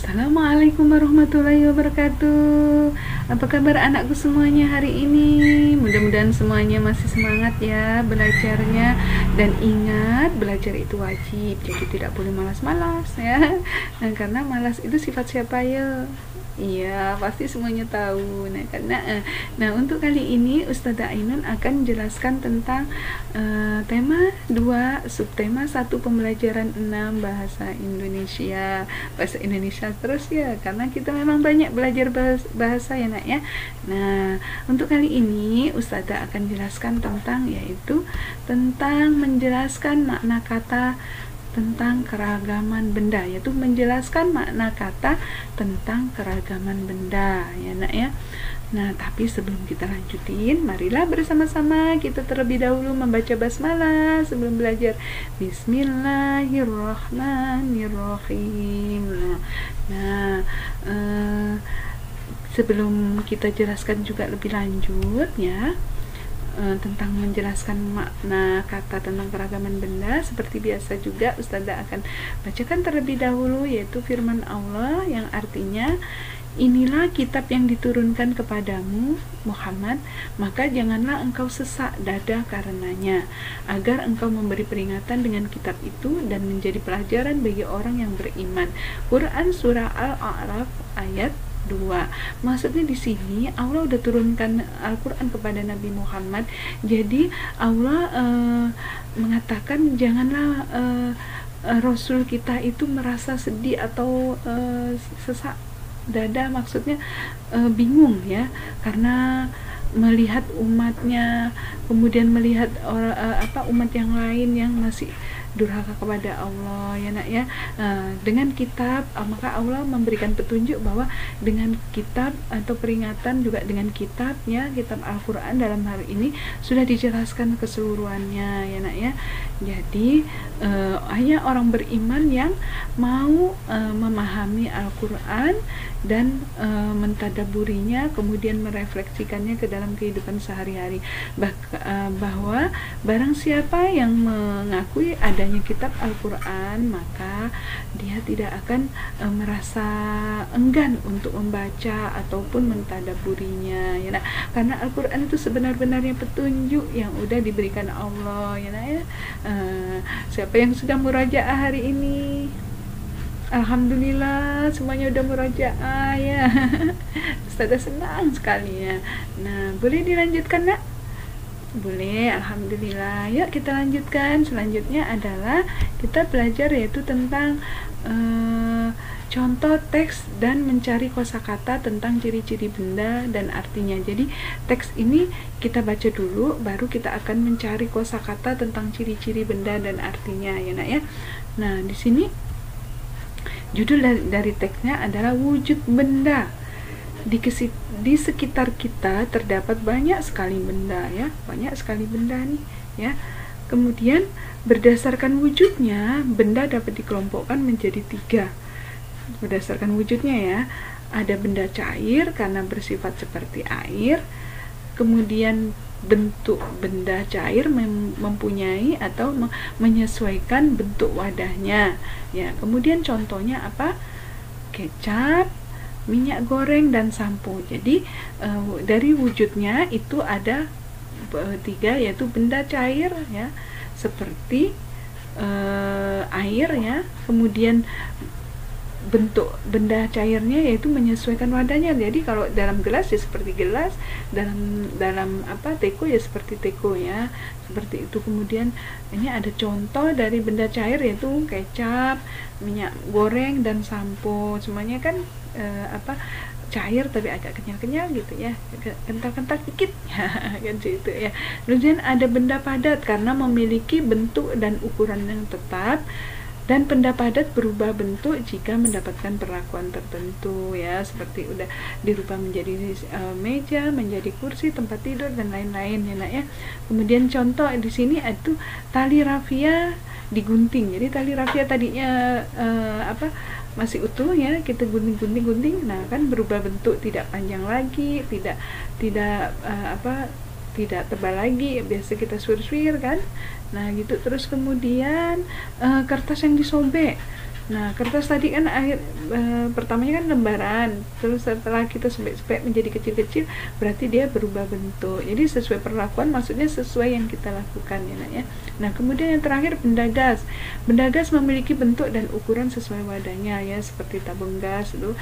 Assalamualaikum warahmatullahi wabarakatuh. Apa kabar anakku semuanya hari ini? Mudah-mudahan semuanya masih semangat ya belajarnya. Dan ingat, belajar itu wajib, jadi tidak boleh malas-malas ya. Nah, karena malas itu sifat siapa ya? Iya, pasti semuanya tahu. Nah, untuk kali ini Ustazah Ainun akan menjelaskan tentang tema 2, subtema 1 pembelajaran 6 bahasa Indonesia. Bahasa Indonesia terus ya, karena kita memang banyak belajar bahasa ya nak ya. Nah, untuk kali ini Ustazah akan jelaskan tentang tentang menjelaskan makna kata tentang keragaman benda, yaitu menjelaskan makna kata tentang keragaman benda ya nak ya. Nah, tapi sebelum kita lanjutin, marilah bersama-sama kita terlebih dahulu membaca basmalah sebelum belajar. Bismillahirrahmanirrahim. Sebelum kita jelaskan juga lebih lanjut ya, tentang menjelaskan makna kata tentang keragaman benda, seperti biasa juga Ustazah akan bacakan terlebih dahulu, yaitu firman Allah yang artinya, inilah kitab yang diturunkan kepadamu Muhammad, maka janganlah engkau sesak dada karenanya, agar engkau memberi peringatan dengan kitab itu dan menjadi pelajaran bagi orang yang beriman. Quran Surah Al-A'raf ayat 2. Maksudnya di sini Allah udah turunkan Al-Quran kepada Nabi Muhammad. Jadi Allah mengatakan janganlah Rasul kita itu merasa sedih atau sesak dada, maksudnya bingung ya, karena melihat umatnya, kemudian melihat umat yang lain yang masih durhaka kepada Allah ya nak ya. Dengan kitab, maka Allah memberikan petunjuk bahwa dengan kitab atau peringatan juga dengan kitabnya, kitab Al-Quran dalam hal ini sudah dijelaskan keseluruhannya ya nak ya. Jadi hanya orang beriman yang mau memahami Al-Quran dan mentadaburinya, kemudian merefleksikannya ke dalam kehidupan sehari-hari, bahwa barang siapa yang mengakui adanya kitab Al-Quran, maka dia tidak akan merasa enggan untuk membaca ataupun mentadaburinya ya nah. Karena Al-Quran itu sebenar-benarnya petunjuk yang udah diberikan Allah ya nah ya. Siapa yang sudah murajaah hari ini? Alhamdulillah semuanya udah murajaah ya. Ustazah senang sekali ya. Nah, boleh dilanjutkan nak? Boleh, alhamdulillah. Yuk kita lanjutkan. Selanjutnya adalah kita belajar yaitu tentang contoh teks dan mencari kosakata tentang ciri-ciri benda dan artinya. Jadi teks ini kita baca dulu, baru kita akan mencari kosakata tentang ciri-ciri benda dan artinya ya nak ya. Nah, di sini judul dari teksnya adalah wujud benda. Di sekitar kita terdapat banyak sekali benda ya, banyak sekali benda nih ya. Kemudian berdasarkan wujudnya, benda dapat dikelompokkan menjadi 3. Berdasarkan wujudnya ya, ada benda cair karena bersifat seperti air. Kemudian bentuk benda cair mempunyai atau menyesuaikan bentuk wadahnya ya. Kemudian contohnya apa? Kecap, minyak goreng, dan sampo. Jadi dari wujudnya itu ada 3, yaitu benda cair ya, seperti air ya. Kemudian bentuk benda cairnya yaitu menyesuaikan wadahnya. Jadi kalau dalam gelas ya seperti gelas, dalam teko ya seperti teko ya, seperti itu. Kemudian ini ada contoh dari benda cair yaitu kecap, minyak goreng, dan sampo. Semuanya kan cair tapi agak kenyal-kenyal gitu ya, kental-kental dikit kan gitu ya. Kemudian ada benda padat karena memiliki bentuk dan ukuran yang tetap, dan benda padat berubah bentuk jika mendapatkan perlakuan tertentu ya, seperti udah dirubah menjadi meja, menjadi kursi, tempat tidur, dan lain-lain ya nak ya. Kemudian contoh di sini itu tali rafia digunting. Jadi tali rafia tadinya masih utuh ya, kita gunting, nah kan berubah bentuk, tidak panjang lagi, tidak tebal lagi, biasa kita suir-suir kan. Nah gitu. Terus kemudian kertas yang disobek, Nah, kertas tadi kan pertamanya kan lembaran, terus setelah kita sobek-sobek menjadi kecil-kecil, berarti dia berubah bentuk. Jadi sesuai perlakuan, maksudnya sesuai yang kita lakukan ya nak ya. Nah, kemudian yang terakhir benda gas. Benda gas memiliki bentuk dan ukuran sesuai wadahnya ya, seperti tabung gas itu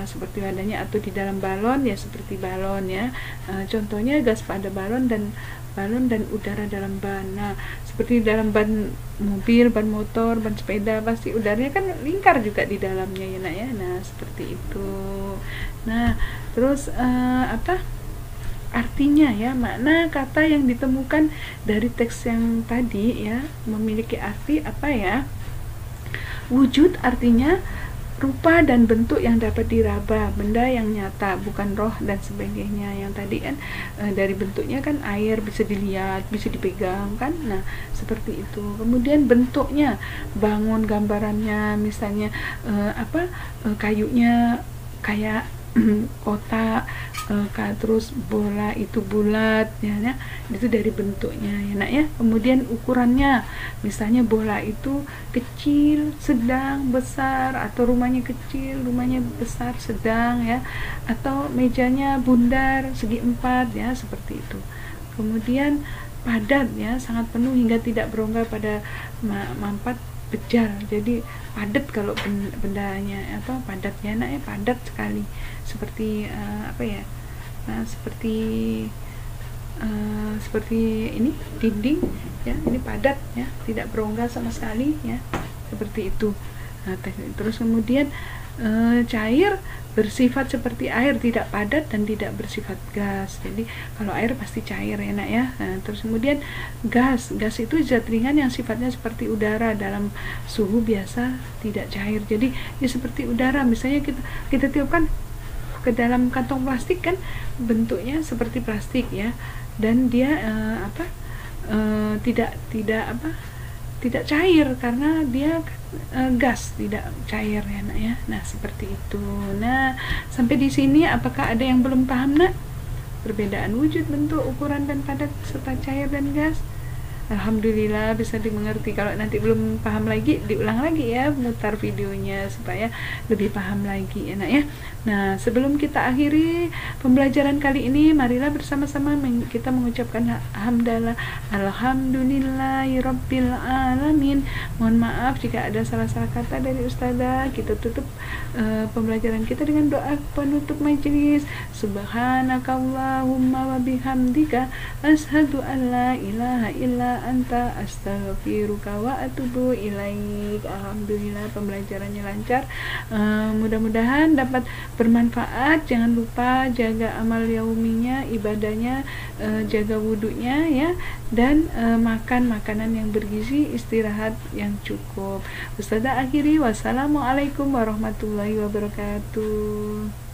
seperti wadahnya, atau di dalam balon ya seperti balon ya. Contohnya gas pada balon dan udara dalam ban. Nah, seperti dalam ban mobil, ban motor, ban sepeda, pasti udaranya kan lingkar juga di dalamnya ya nak ya. Nah, seperti itu. Nah, terus artinya ya, makna kata yang ditemukan dari teks yang tadi ya memiliki arti apa ya? Wujud artinya rupa dan bentuk yang dapat diraba, benda yang nyata, bukan roh dan sebagainya. Yang tadi kan dari bentuknya kan air bisa dilihat, bisa dipegang kan. Nah, seperti itu. Kemudian bentuknya, bangun gambarannya, misalnya kayunya kayak kotak, terus bola itu bulat ya, itu dari bentuknya ya nak ya. Kemudian ukurannya, misalnya bola itu kecil, sedang, besar, atau rumahnya kecil, rumahnya besar, sedang ya, atau mejanya bundar segi 4 ya, seperti itu. Kemudian padat ya, sangat penuh hingga tidak berongga pada mampat bejal. Jadi padat kalau bendanya padat ya nak ya, padat sekali, seperti seperti ini dinding ya, ini padat ya, tidak berongga sama sekali ya, seperti itu. Nah, terus kemudian cair bersifat seperti air, tidak padat dan tidak bersifat gas. Jadi kalau air pasti cair ya nak ya. Nah, terus kemudian gas itu zat ringan yang sifatnya seperti udara dalam suhu biasa, tidak cair. Jadi ya seperti udara, misalnya kita tiupkan ke dalam kantong plastik kan bentuknya seperti plastik ya, dan dia tidak cair karena dia gas, tidak cair ya nak ya. Nah, seperti itu. Nah, sampai di sini apakah ada yang belum paham nak? Perbedaan wujud, bentuk, ukuran dan padat serta cair dan gas. Alhamdulillah bisa dimengerti. Kalau nanti belum paham lagi, diulang lagi ya, mutar videonya supaya lebih paham lagi enak ya. Nah, sebelum kita akhiri pembelajaran kali ini, marilah bersama-sama kita mengucapkan hamdalah, alhamdulillahirabbil alamin. Mohon maaf jika ada salah-salah kata dari ustazah. Kita tutup pembelajaran kita dengan doa penutup majelis. Subhanakallahumma wa bihamdika asyhadu an la ilaha illa anta astaghfiruka wa atubu ilaik. Alhamdulillah pembelajarannya lancar. Mudah-mudahan dapat bermanfaat. Jangan lupa jaga amal yauminya, ibadahnya, jaga wudunya ya, dan makan makanan yang bergizi, istirahat yang cukup. Ustazah akhiri, wassalamualaikum warahmatullahi wabarakatuh.